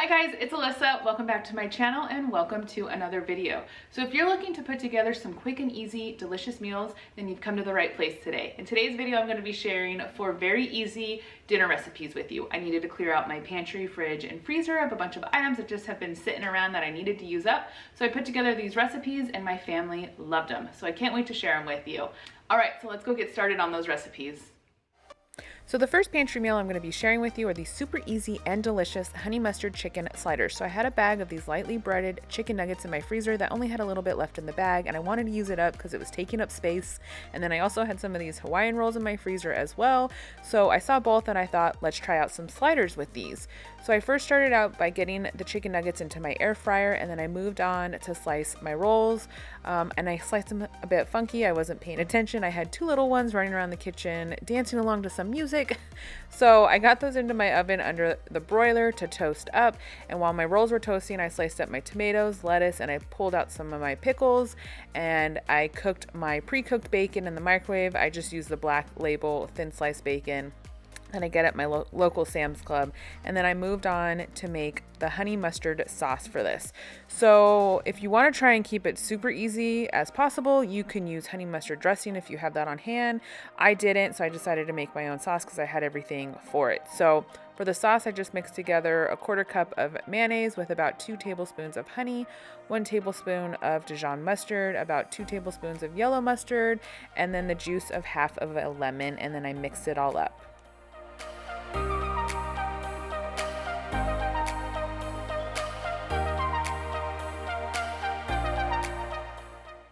guys, it's Alyssa. Welcome back to my channel and welcome to another video. So if you're looking to put together some quick and easy, delicious meals, then you've come to the right place today. In today's video, I'm going to be sharing 4 very easy dinner recipes with you. I needed to clear out my pantry, fridge, and freezer of a bunch of items that just have been sitting around that I needed to use up. So I put together these recipes and my family loved them. So I can't wait to share them with you. All right, so let's go get started on those recipes. So the first pantry meal I'm going to be sharing with you are these super easy and delicious honey mustard chicken sliders. So I had a bag of these lightly breaded chicken nuggets in my freezer that only had a little bit left in the bag, and I wanted to use it up because it was taking up space. And then I also had some of these Hawaiian rolls in my freezer as well. So I saw both and I thought, let's try out some sliders with these. So I first started out by getting the chicken nuggets into my air fryer, and then I moved on to slice my rolls. And I sliced them a bit funky. I wasn't paying attention. I had 2 little ones running around the kitchen, dancing along to some music. So I got those into my oven under the broiler to toast up. And while my rolls were toasting, I sliced up my tomatoes, lettuce, and I pulled out some of my pickles. And I cooked my pre-cooked bacon in the microwave. I just used the Black Label thin sliced bacon that I get at my local Sam's Club. And then I moved on to make the honey mustard sauce for this. So if you want to try and keep it super easy as possible, you can use honey mustard dressing if you have that on hand. I didn't, so I decided to make my own sauce because I had everything for it. So for the sauce, I just mixed together 1/4 cup of mayonnaise with about 2 tablespoons of honey, 1 tablespoon of Dijon mustard, about 2 tablespoons of yellow mustard, and then the juice of half of a lemon, and then I mixed it all up.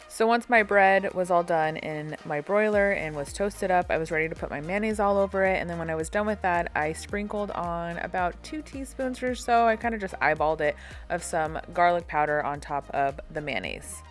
So once my bread was all done in my broiler and was toasted up, I was ready to put my mayonnaise all over it. And then when I was done with that, I sprinkled on about 2 teaspoons or so, I kind of just eyeballed it, of some garlic powder on top of the mayonnaise.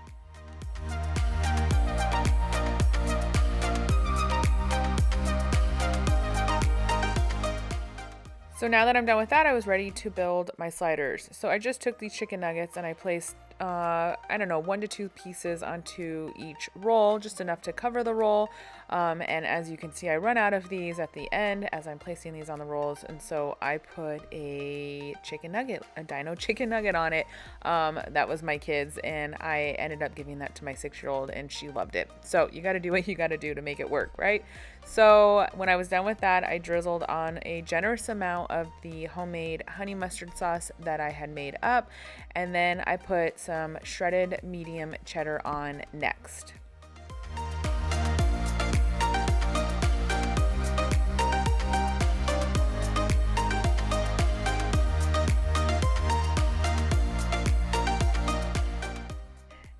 So now that I'm done with that, I was ready to build my sliders. So I just took these chicken nuggets and I placed, 1 to 2 pieces onto each roll, just enough to cover the roll. And as you can see, I run out of these at the end as I'm placing these on the rolls. And so I put a chicken nugget, a dino chicken nugget on it. That was my kid's, and I ended up giving that to my 6-year-old and she loved it. So you got to do what you got to do to make it work, right? So when I was done with that, I drizzled on a generous amount of the homemade honey mustard sauce that I had made up. And then I put some shredded medium cheddar on next.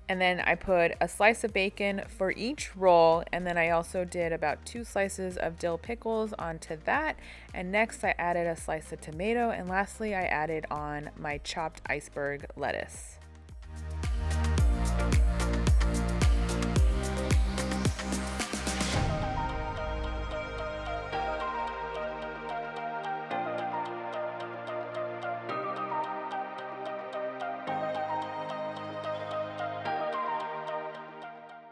And then I put a slice of bacon for each roll, and then I also did about 2 slices of dill pickles onto that. And next I added a slice of tomato, and lastly I added on my chopped iceberg lettuce.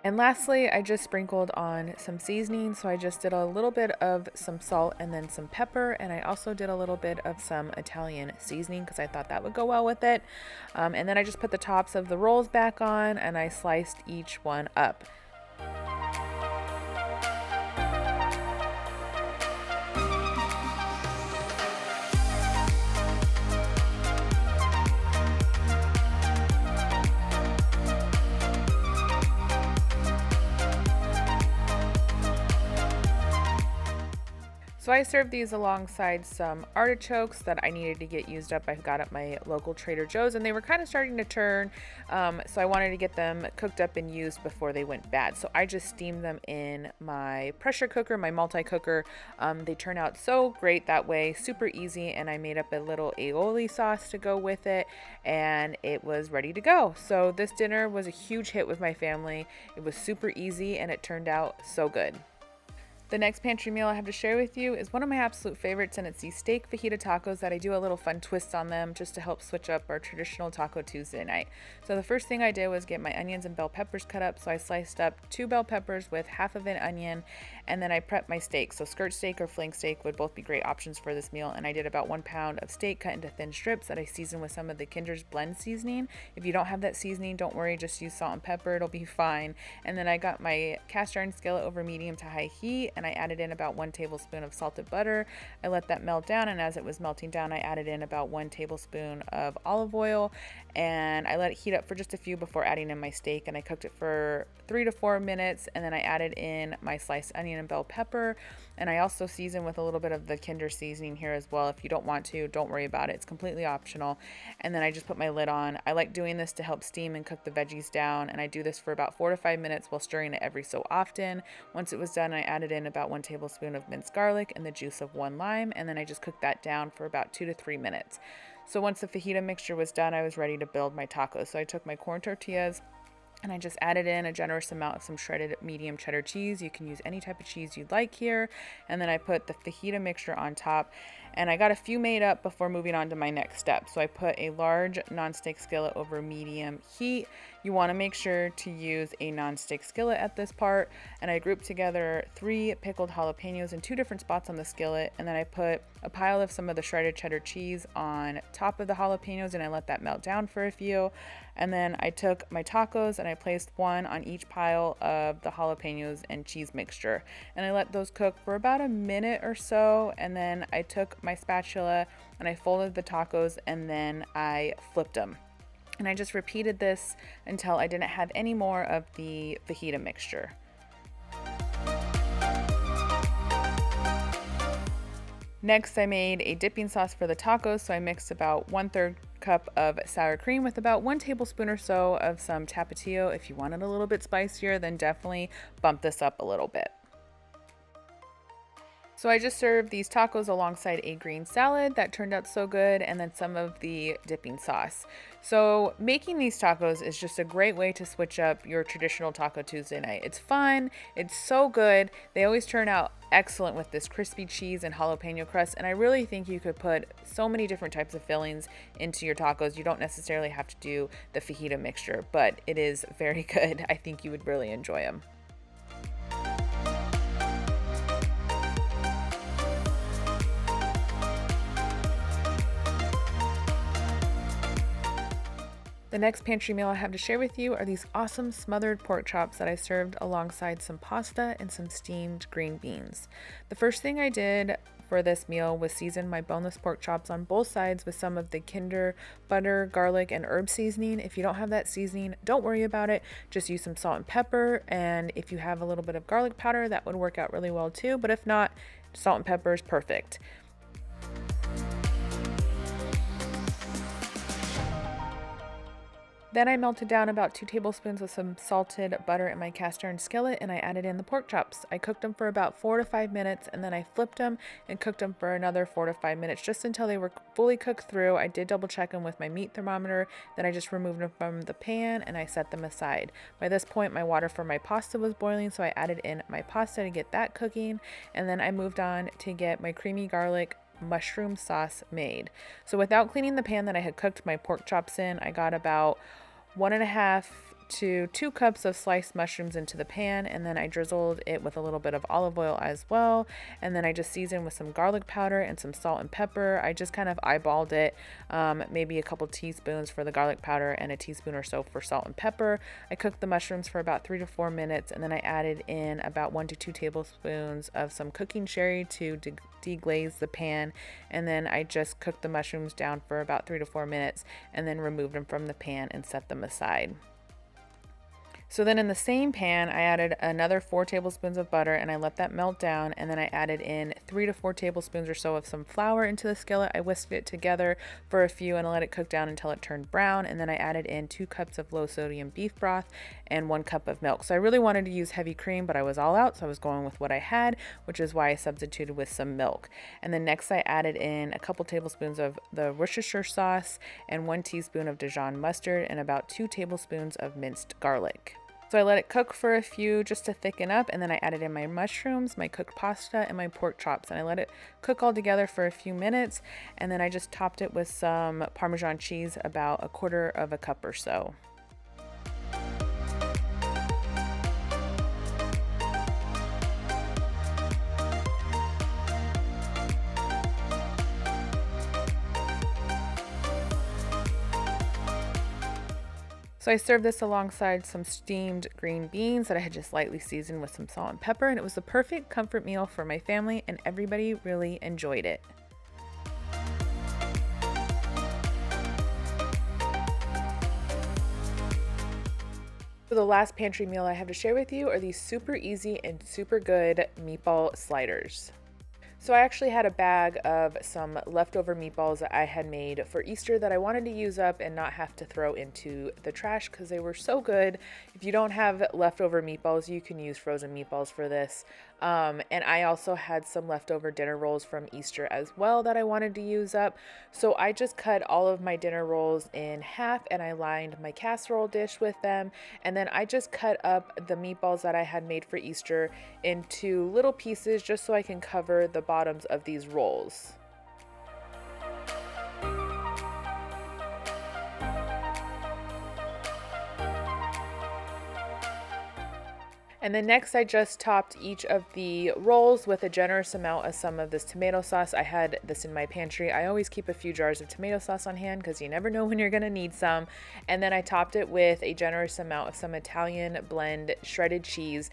And lastly, I just sprinkled on some seasoning. So I just did a little bit of some salt and then some pepper. And I also did a little bit of some Italian seasoning because I thought that would go well with it. And then I just put the tops of the rolls back on and I sliced each one up. So I served these alongside some artichokes that I needed to get used up. I got at my local Trader Joe's and they were kind of starting to turn. So I wanted to get them cooked up and used before they went bad. So I just steamed them in my pressure cooker, my multi-cooker. They turn out so great that way, super easy. And I made up a little aioli sauce to go with it and it was ready to go. So this dinner was a huge hit with my family. It was super easy and it turned out so good. The next pantry meal I have to share with you is one of my absolute favorites, and it's these steak fajita tacos that I do a little fun twist on them just to help switch up our traditional Taco Tuesday night. So the first thing I did was get my onions and bell peppers cut up. So I sliced up 2 bell peppers with half of an onion, and then I prepped my steak. So skirt steak or flank steak would both be great options for this meal, and I did about 1 pound of steak cut into thin strips that I seasoned with some of the Kinder's blend seasoning. If you don't have that seasoning, don't worry, just use salt and pepper, it'll be fine. And then I got my cast iron skillet over medium to high heat, and I added in about 1 tablespoon of salted butter. I let that melt down, and as it was melting down, I added in about 1 tablespoon of olive oil, and I let it heat up for just a few before adding in my steak, and I cooked it for 3 to 4 minutes, and then I added in my sliced onion and bell pepper, and I also seasoned with a little bit of the Kinder seasoning here as well. If you don't want to, don't worry about it, it's completely optional. And then I just put my lid on. I like doing this to help steam and cook the veggies down, and I do this for about 4 to 5 minutes while stirring it every so often. Once it was done, I added in about 1 tablespoon of minced garlic and the juice of 1 lime, and then I just cooked that down for about 2 to 3 minutes. So once the fajita mixture was done, I was ready to build my tacos. So I took my corn tortillas and I just added in a generous amount of some shredded medium cheddar cheese. You can use any type of cheese you'd like here. And then I put the fajita mixture on top, and I got a few made up before moving on to my next step. So I put a large nonstick skillet over medium heat. You want to make sure to use a nonstick skillet at this part. And I grouped together 3 pickled jalapenos in 2 different spots on the skillet. And then I put a pile of some of the shredded cheddar cheese on top of the jalapenos, and I let that melt down for a few. And then I took my tacos and I placed 1 on each pile of the jalapenos and cheese mixture. And I let those cook for about a minute or so. And then I took my spatula and I folded the tacos, and then I flipped them. And I just repeated this until I didn't have any more of the fajita mixture. Next, I made a dipping sauce for the tacos, so I mixed about 1/3 cup of sour cream with about 1 tablespoon or so of some tapatio. If you want it a little bit spicier, then definitely bump this up a little bit. So I just served these tacos alongside a green salad that turned out so good, and then some of the dipping sauce. So making these tacos is just a great way to switch up your traditional Taco Tuesday night. It's fun, it's so good. They always turn out excellent with this crispy cheese and jalapeno crust, and I really think you could put so many different types of fillings into your tacos. You don't necessarily have to do the fajita mixture, but it is very good. I think you would really enjoy them. The next pantry meal I have to share with you are these awesome smothered pork chops that I served alongside some pasta and some steamed green beans. The first thing I did for this meal was season my boneless pork chops on both sides with some of the Kinder butter, garlic, and herb seasoning. If you don't have that seasoning, don't worry about it. Just use some salt and pepper, and if you have a little bit of garlic powder, that would work out really well too, but if not, salt and pepper is perfect. Then I melted down about 2 tablespoons of some salted butter in my cast iron skillet, and I added in the pork chops. I cooked them for about 4 to 5 minutes, and then I flipped them and cooked them for another 4 to 5 minutes, just until they were fully cooked through. I did double check them with my meat thermometer, then I just removed them from the pan and I set them aside. By this point, my water for my pasta was boiling, so I added in my pasta to get that cooking, and then I moved on to get my creamy garlic mushroom sauce made. So without cleaning the pan that I had cooked my pork chops in, I got about 1.5 to 2 cups of sliced mushrooms into the pan, and then I drizzled it with a little bit of olive oil as well, and then I just seasoned with some garlic powder and some salt and pepper. I just kind of eyeballed it, maybe a couple teaspoons for the garlic powder and a teaspoon or so for salt and pepper. I cooked the mushrooms for about 3 to 4 minutes, and then I added in about 1 to 2 tablespoons of some cooking sherry to deglaze the pan, and then I just cooked the mushrooms down for about 3 to 4 minutes and then removed them from the pan and set them aside. So then in the same pan, I added another 4 tablespoons of butter, and I let that melt down, and then I added in 3 to 4 tablespoons or so of some flour into the skillet. I whisked it together for a few and let it cook down until it turned brown, and then I added in 2 cups of low sodium beef broth and 1 cup of milk. So I really wanted to use heavy cream, but I was all out, so I was going with what I had, which is why I substituted with some milk. And then next I added in a couple tablespoons of the Worcestershire sauce and 1 teaspoon of Dijon mustard and about 2 tablespoons of minced garlic. So I let it cook for a few just to thicken up, and then I added in my mushrooms, my cooked pasta, and my pork chops, and I let it cook all together for a few minutes, and then I just topped it with some Parmesan cheese, about 1/4 cup or so. So I served this alongside some steamed green beans that I had just lightly seasoned with some salt and pepper, and it was the perfect comfort meal for my family, and everybody really enjoyed it. So the last pantry meal I have to share with you are these super easy and super good meatball sliders. So I actually had a bag of some leftover meatballs that I had made for Easter that I wanted to use up and not have to throw into the trash because they were so good. If you don't have leftover meatballs, you can use frozen meatballs for this. And I also had some leftover dinner rolls from Easter as well that I wanted to use up. So I just cut all of my dinner rolls in half and I lined my casserole dish with them. And then I just cut up the meatballs that I had made for Easter into little pieces just so I can cover the bottoms of these rolls. And then next I just topped each of the rolls with a generous amount of some of this tomato sauce. I had this in my pantry. I always keep a few jars of tomato sauce on hand because you never know when you're gonna need some. And then I topped it with a generous amount of some Italian blend shredded cheese.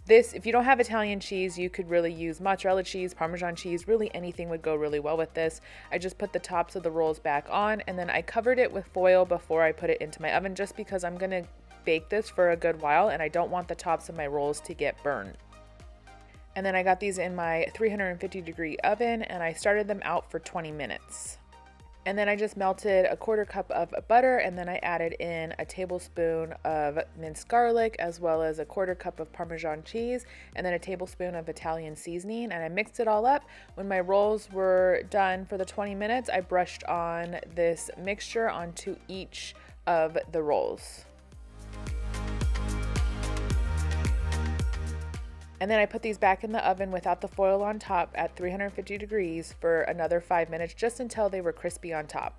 This, if you don't have Italian cheese, you could really use mozzarella cheese, Parmesan cheese, really anything would go really well with this. I just put the tops of the rolls back on and then I covered it with foil before I put it into my oven just because I'm gonna bake this for a good while and I don't want the tops of my rolls to get burned. And then I got these in my 350-degree oven and I started them out for 20 minutes. And then I just melted 1/4 cup of butter and then I added in a tablespoon of minced garlic as well as 1/4 cup of Parmesan cheese and then a tablespoon of Italian seasoning, and I mixed it all up. When my rolls were done for the 20 minutes, I brushed on this mixture onto each of the rolls. And then I put these back in the oven without the foil on top at 350 degrees for another 5 minutes, just until they were crispy on top.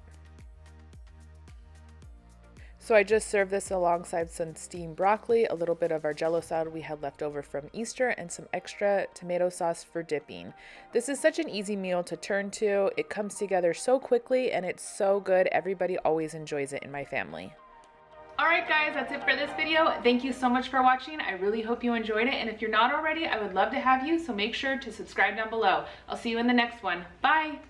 So I just served this alongside some steamed broccoli, a little bit of our Jello salad we had left over from Easter, and some extra tomato sauce for dipping. This is such an easy meal to turn to. It comes together so quickly and it's so good. Everybody always enjoys it in my family. Alright guys, that's it for this video. Thank you so much for watching. I really hope you enjoyed it, and if you're not already, I would love to have you, so make sure to subscribe down below. I'll see you in the next one. Bye!